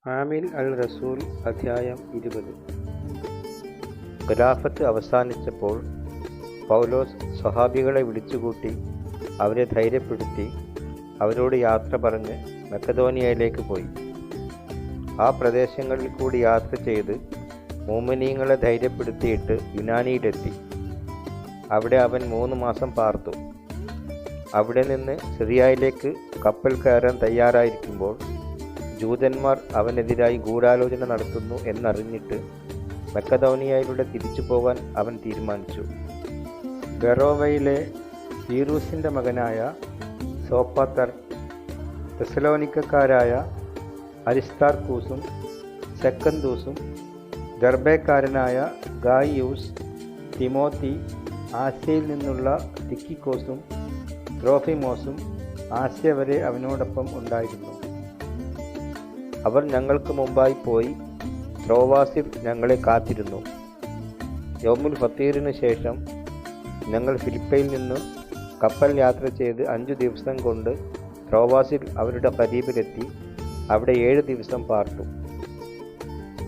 ആമിൽ അൽ റസൂൽ അധ്യായം 20. ഖിലാഫത്ത് അവസാനിച്ചപ്പോൾ പൗലോസ് സ്വഹാബികളെ വിളിച്ചുകൂട്ടി അവരെ ധൈര്യപ്പെടുത്തി അവരോട് യാത്ര പറഞ്ഞ് മക്കെദോനിയയിലേക്ക് പോയി. ആ പ്രദേശങ്ങളിൽ കൂടി യാത്ര ചെയ്ത് മോമിനീങ്ങളെ ധൈര്യപ്പെടുത്തിയിട്ട് യുനാനിയിലെത്തി. അവിടെ അവൻ 3 മാസം പാർത്തു. അവിടെ നിന്ന് സിറിയയിലേക്ക് കപ്പൽ കയറാൻ തയ്യാറായിരിക്കുമ്പോൾ ജൂതന്മാർ അവനെതിരായി ഗൂഢാലോചന നടത്തുന്നു എന്നറിഞ്ഞിട്ട് മക്കെദോനിയയിലൂടെ തിരിച്ചു പോകാൻ അവൻ തീരുമാനിച്ചു. ബെറോവയിലെ പീറൂസിൻ്റെ മകനായ സോപ്പാത്തർ, തെസലോനിക്കക്കാരായ അരിസ്താർക്കൂസും സെക്കന്തൂസും, ദർബേക്കാരനായ ഗായിയൂസ്, തിമോത്തി, ആസ്യയിൽ നിന്നുള്ള തിക്കിക്കോസും ത്രോഫിമോസും ആസ്യ വരെ അവനോടൊപ്പം ഉണ്ടായിരുന്നു. അവർ ഞങ്ങൾക്ക് മുമ്പായി പോയി ത്രോവാസിൽ ഞങ്ങളെ കാത്തിരുന്നു. യൗമുൽ ഫത്തീറിന് ശേഷം ഞങ്ങൾ ഫിലിപ്പയിൽ നിന്ന് കപ്പൽ യാത്ര ചെയ്ത് 5 ദിവസം കൊണ്ട് ത്രോവാസിൽ അവരുടെ ഖരീബിലെത്തി അവിടെ 7 ദിവസം പാർത്തു.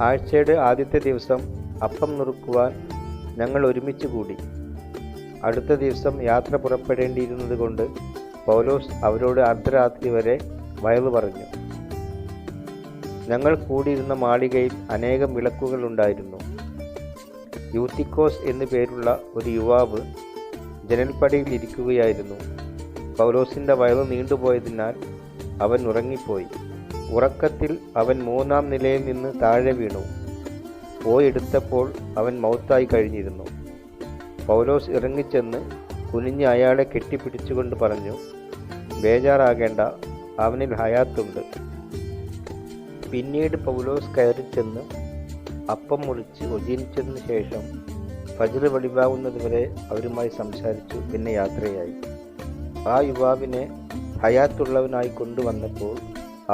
ആഴ്ചയുടെ ആദ്യത്തെ ദിവസം അപ്പം നുറുക്കുവാൻ ഞങ്ങൾ ഒരുമിച്ച് കൂടി. അടുത്ത ദിവസം യാത്ര പുറപ്പെടേണ്ടിയിരുന്നത് കൊണ്ട് പൗലോസ് അവരോട് അർദ്ധരാത്രി വരെ വയലു പറഞ്ഞു. ഞങ്ങൾ കൂടിയിരുന്ന മാളികയിൽ അനേകം വിളക്കുകൾ ഉണ്ടായിരുന്നു. യൂത്തിക്കോസ് എന്നു പേരുള്ള ഒരു യുവാവ് ജനൽപ്പടിയിൽ ഇരിക്കുകയായിരുന്നു. പൗലോസിൻ്റെ വയലു നീണ്ടുപോയതിനാൽ അവൻ ഉറങ്ങിപ്പോയി. ഉറക്കത്തിൽ അവൻ 3-ാം നിലയിൽ നിന്ന് താഴെ വീണു. പോയെടുത്തപ്പോൾ അവൻ മൗത്തായി കഴിഞ്ഞിരുന്നു. പൗലോസ് ഇറങ്ങിച്ചെന്ന് കുനിഞ്ഞ് അയാളെ കെട്ടിപ്പിടിച്ചുകൊണ്ട് പറഞ്ഞു, ബേജാറാകേണ്ട, അവനിൽ ഹയാത്തുണ്ട്. പിന്നീട് പൗലോസ് കയറിച്ചെന്ന് അപ്പം മുറിച്ച് ഒജീനിച്ചതിന് ശേഷം ഫജ്ർ വെളിവാകുന്നതുവരെ അവരുമായി സംസാരിച്ചു. പിന്നെ യാത്രയായി. ആ യുവാവിനെ ഹയാത്തുള്ളവനായി കൊണ്ടുവന്നപ്പോൾ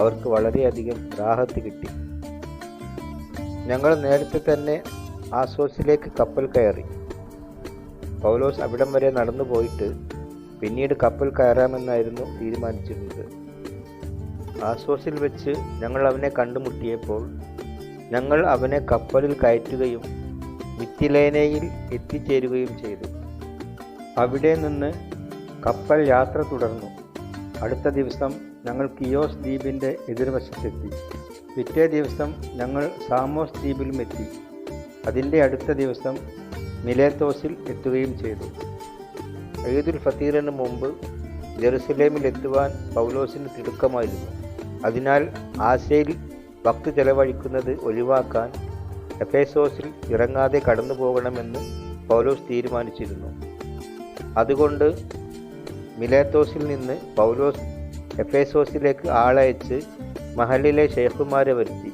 അവർക്ക് വളരെയധികം റാഹത്ത് കിട്ടി. ഞങ്ങൾ നേരത്തെ തന്നെ ആസോസിലേക്ക് കപ്പൽ കയറി. പൗലോസ് അവിടം വരെ നടന്നു പോയിട്ട് പിന്നീട് കപ്പൽ കയറാമെന്നായിരുന്നു തീരുമാനിച്ചിരുന്നത്. ആസോസിൽ വെച്ച് ഞങ്ങൾ അവനെ കണ്ടുമുട്ടിയപ്പോൾ ഞങ്ങൾ അവനെ കപ്പലിൽ കയറ്റുകയും മിത്തിലേനയിൽ എത്തിച്ചേരുകയും ചെയ്തു. അവിടെ നിന്ന് കപ്പൽ യാത്ര തുടർന്നു. അടുത്ത ദിവസം ഞങ്ങൾ കിയോസ് ദ്വീപിൻ്റെ എതിർവശത്തെത്തി. പിറ്റേ ദിവസം ഞങ്ങൾ സാമോസ് ദ്വീപിലും എത്തി. അതിൻ്റെ അടുത്ത ദിവസം മിലേത്തോസിൽ എത്തുകയും ചെയ്തു. ഈദുൽ ഫത്തീറിന് മുമ്പ് ജെറുസലേമിൽ എത്തുവാൻ പൗലോസിന് തിടുക്കമായിരുന്നു. അതിനാൽ ആസ്യയിൽ വക്ത് ചെലവഴിക്കുന്നത് ഒഴിവാക്കാൻ എഫേസോസിൽ ഇറങ്ങാതെ കടന്നു പോകണമെന്ന് പൗലോസ് തീരുമാനിച്ചിരുന്നു. അതുകൊണ്ട് മിലേത്തോസിൽ നിന്ന് പൗലോസ് എഫേസോസിലേക്ക് ആളയച്ച് മഹലിലെ ഷെയ്ഖുമാരെ വരുത്തി.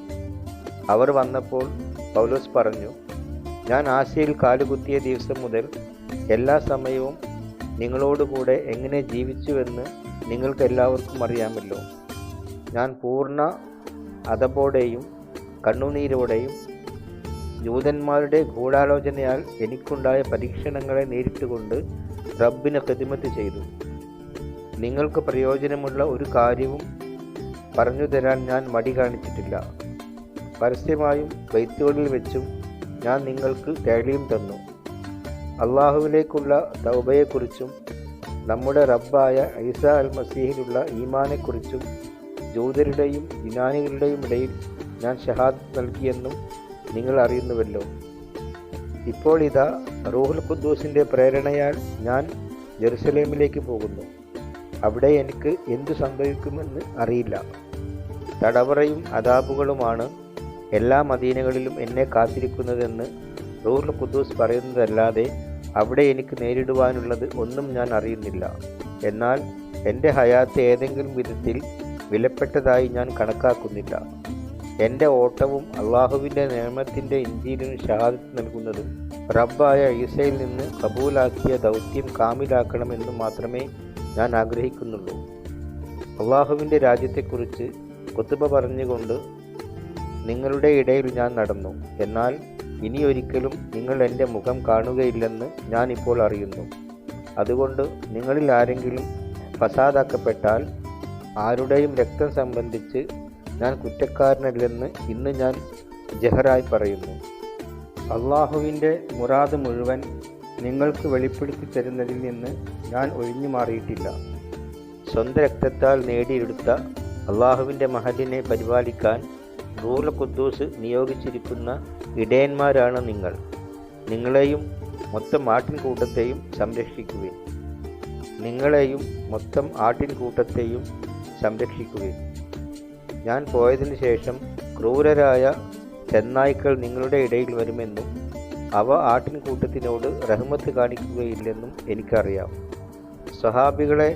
അവർ വന്നപ്പോൾ പൗലോസ് പറഞ്ഞു, ഞാൻ ആസ്യയിൽ കാലുകുത്തിയ ദിവസം മുതൽ എല്ലാ സമയവും നിങ്ങളോടുകൂടെ എങ്ങനെ ജീവിച്ചുവെന്ന് നിങ്ങൾക്കെല്ലാവർക്കും അറിയാമല്ലോ. ഞാൻ പൂർണ്ണ അദബോടെയും കണ്ണുനീരോടെയും ജൂതന്മാരുടെ ഗൂഢാലോചനയാൽ എനിക്കുണ്ടായ പരീക്ഷണങ്ങളെ നേരിട്ടുകൊണ്ട് റബ്ബിന് ഖിദ്മത്ത് ചെയ്തു. നിങ്ങൾക്ക് പ്രയോജനമുള്ള ഒരു കാര്യവും പറഞ്ഞു തരാൻ ഞാൻ മടി കാണിച്ചിട്ടില്ല. പരസ്യമായും ബൈത്തുകളിൽ വെച്ചും ഞാൻ നിങ്ങൾക്ക് തേളിയും തന്നു. അള്ളാഹുവിലേക്കുള്ള തൗബയെക്കുറിച്ചും നമ്മുടെ റബ്ബായ ഈസാ അൽ മസീഹിലുള്ള ഈമാനെക്കുറിച്ചും ജൂതരുടെയും യുനാനികളുടെയും ഇടയിൽ ഞാൻ ഷഹാദത്ത് നൽകിയെന്നും നിങ്ങൾ അറിയുന്നുവല്ലോ. ഇപ്പോൾ ഇതാ റൂഹുൽ ഖുദ്ദൂസിൻ്റെ പ്രേരണയാൽ ഞാൻ ജെറുസലേമിലേക്ക് പോകുന്നു. അവിടെ എനിക്ക് എന്തു സംഭവിക്കുമെന്ന് അറിയില്ല. തടവറയും അദാബുകളുമാണ് എല്ലാ മദീനകളിലും എന്നെ കാത്തിരിക്കുന്നതെന്ന് റൂഹുൽ ഖുദ്ദൂസ് പറയുന്നതല്ലാതെ അവിടെ എനിക്ക് നേരിടുവാനുള്ളത് ഒന്നും ഞാൻ അറിയുന്നില്ല. എന്നാൽ എൻ്റെ ഹയാത്ത് ഏതെങ്കിലും വിധത്തിൽ വിലപ്പെട്ടതായി ഞാൻ കണക്കാക്കുന്നില്ല. എൻ്റെ ഓട്ടവും അള്ളാഹുവിൻ്റെ നിയമത്തിൻ്റെ ഇഞ്ചീലിന് ഷഹാദത്ത് നൽകുന്നതും റബ്ബായ ഈസയിൽ നിന്ന് കബൂലാക്കിയ ദൗത്യം കാമിലാക്കണമെന്ന് മാത്രമേ ഞാൻ ആഗ്രഹിക്കുന്നുള്ളൂ. അള്ളാഹുവിൻ്റെ രാജ്യത്തെക്കുറിച്ച് ഖുതുബ പറഞ്ഞുകൊണ്ട് നിങ്ങളുടെ ഇടയിൽ ഞാൻ നടന്നു. എന്നാൽ ഇനിയൊരിക്കലും നിങ്ങൾ എൻ്റെ മുഖം കാണുകയില്ലെന്ന് ഞാൻ ഇപ്പോൾ അറിയുന്നു. അതുകൊണ്ട് നിങ്ങളിൽ ആരെങ്കിലും ഫസാദാക്കപ്പെട്ടാൽ, ആരുടെയും രക്തം സംബന്ധിച്ച് ഞാൻ കുറ്റക്കാരനല്ലെന്ന് ഇന്ന് ഞാൻ ജഹറായി പറയുന്നു. അള്ളാഹുവിൻ്റെ മുറാദ് മുഴുവൻ നിങ്ങൾക്ക് വെളിപ്പെടുത്തി തരുന്നതിൽ നിന്ന് ഞാൻ ഒഴിഞ്ഞു മാറിയിട്ടില്ല. സ്വന്തം രക്തത്താൽ നേടിയെടുത്ത അള്ളാഹുവിൻ്റെ മഹലിനെ പരിപാലിക്കാൻ റൂഹുൽ ഖുദ്ദൂസ് നിയോഗിച്ചിരിക്കുന്ന ഇടയന്മാരാണ് നിങ്ങൾ. നിങ്ങളെയും മൊത്തം ആട്ടിൻകൂട്ടത്തെയും സംരക്ഷിക്കുവിൻ. ഞാൻ പോയതിനു ശേഷം ക്രൂരരായ ചെന്നായ്ക്കൾ നിങ്ങളുടെ ഇടയിൽ വരുമെന്നും അവ ആട്ടിൻകൂട്ടത്തിനോട് റഹ്മത്ത് കാണിക്കുകയില്ലെന്നും എനിക്കറിയാം. സ്വഹാബികളെ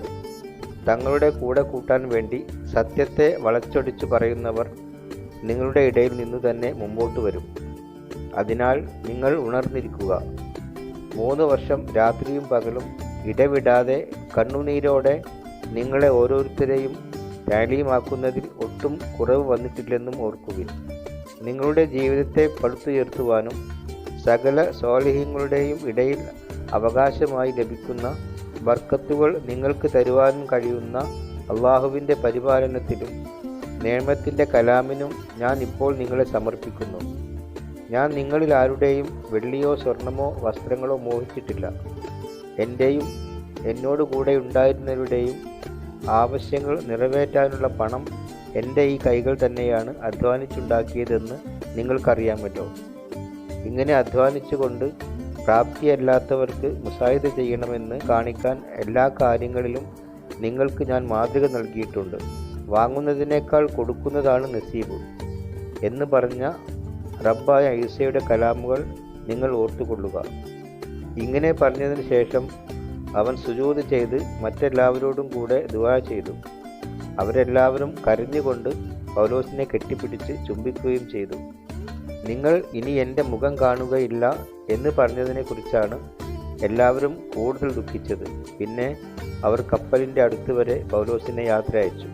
തങ്ങളുടെ കൂടെ കൂട്ടാൻ വേണ്ടി സത്യത്തെ വളച്ചൊടിച്ചു പറയുന്നവർ നിങ്ങളുടെ ഇടയിൽ നിന്നു തന്നെ മുമ്പോട്ട് വരും. അതിനാൽ നിങ്ങൾ ഉണർന്നിരിക്കുക. 3 വർഷം രാത്രിയും പകലും ഇടവിടാതെ കണ്ണുനീരോടെ നിങ്ങളെ ഓരോരുത്തരെയും താലീമാക്കുന്നതിൽ ഒട്ടും കുറവ് വന്നിട്ടില്ലെന്നും ഓർക്കുവിൻ. നിങ്ങളുടെ ജീവിതത്തെ പടുത്തുയർത്തുവാനും സകല സ്വാലിഹീങ്ങളുടെയും ഇടയിൽ അവകാശമായി ലഭിക്കുന്ന ബർക്കത്തുകൾ നിങ്ങൾക്ക് തരുവാനും കഴിയുന്ന അള്ളാഹുവിൻ്റെ പരിപാലനത്തിലും നേമത്തിൻ്റെ കലാമിനും ഞാൻ ഇപ്പോൾ നിങ്ങളെ സമർപ്പിക്കുന്നു. ഞാൻ നിങ്ങളിൽ ആരുടെയും വെള്ളിയോ സ്വർണമോ വസ്ത്രങ്ങളോ മോഹിച്ചിട്ടില്ല. എൻ്റെയും എന്നോട് കൂടെ ഉണ്ടായിരുന്നവരുടെയും ആവശ്യങ്ങൾ നിറവേറ്റാനുള്ള പണം എൻ്റെ ഈ കൈകൾ തന്നെയാണ് അധ്വാനിച്ചുണ്ടാക്കിയതെന്ന് നിങ്ങൾക്കറിയാമല്ലോ. ഇങ്ങനെ അധ്വാനിച്ചുകൊണ്ട് പ്രാപ്തിയല്ലാത്തവർക്ക് മുസായിദ ചെയ്യണമെന്ന് കാണിക്കാൻ എല്ലാ കാര്യങ്ങളിലും നിങ്ങൾക്ക് ഞാൻ മാതൃക നൽകിയിട്ടുണ്ട്. വാങ്ങുന്നതിനേക്കാൾ കൊടുക്കുന്നതാണ് നസീബ് എന്ന് പറഞ്ഞ റബ്ബായ ഈസയുടെ കലാമുകൾ നിങ്ങൾ ഓർത്തുകൊള്ളുക. ഇങ്ങനെ പറഞ്ഞതിന് ശേഷം അവൻ സുജൂദ് ചെയ്ത് മറ്റെല്ലാവരോടും കൂടെ ദുആ ചെയ്തു. അവരെല്ലാവരും കരഞ്ഞുകൊണ്ട് പൗലോസിനെ കെട്ടിപ്പിടിച്ച് ചുംബിക്കുകയും ചെയ്തു. നിങ്ങൾ ഇനി എൻ്റെ മുഖം കാണുകയില്ല എന്ന് പറഞ്ഞതിനെക്കുറിച്ചാണ് എല്ലാവരും കൂടുതൽ ദുഃഖിച്ചത്. പിന്നെ അവർ കപ്പലിൻ്റെ അടുത്ത് വരെ പൗലോസിനെ യാത്ര അയച്ചു.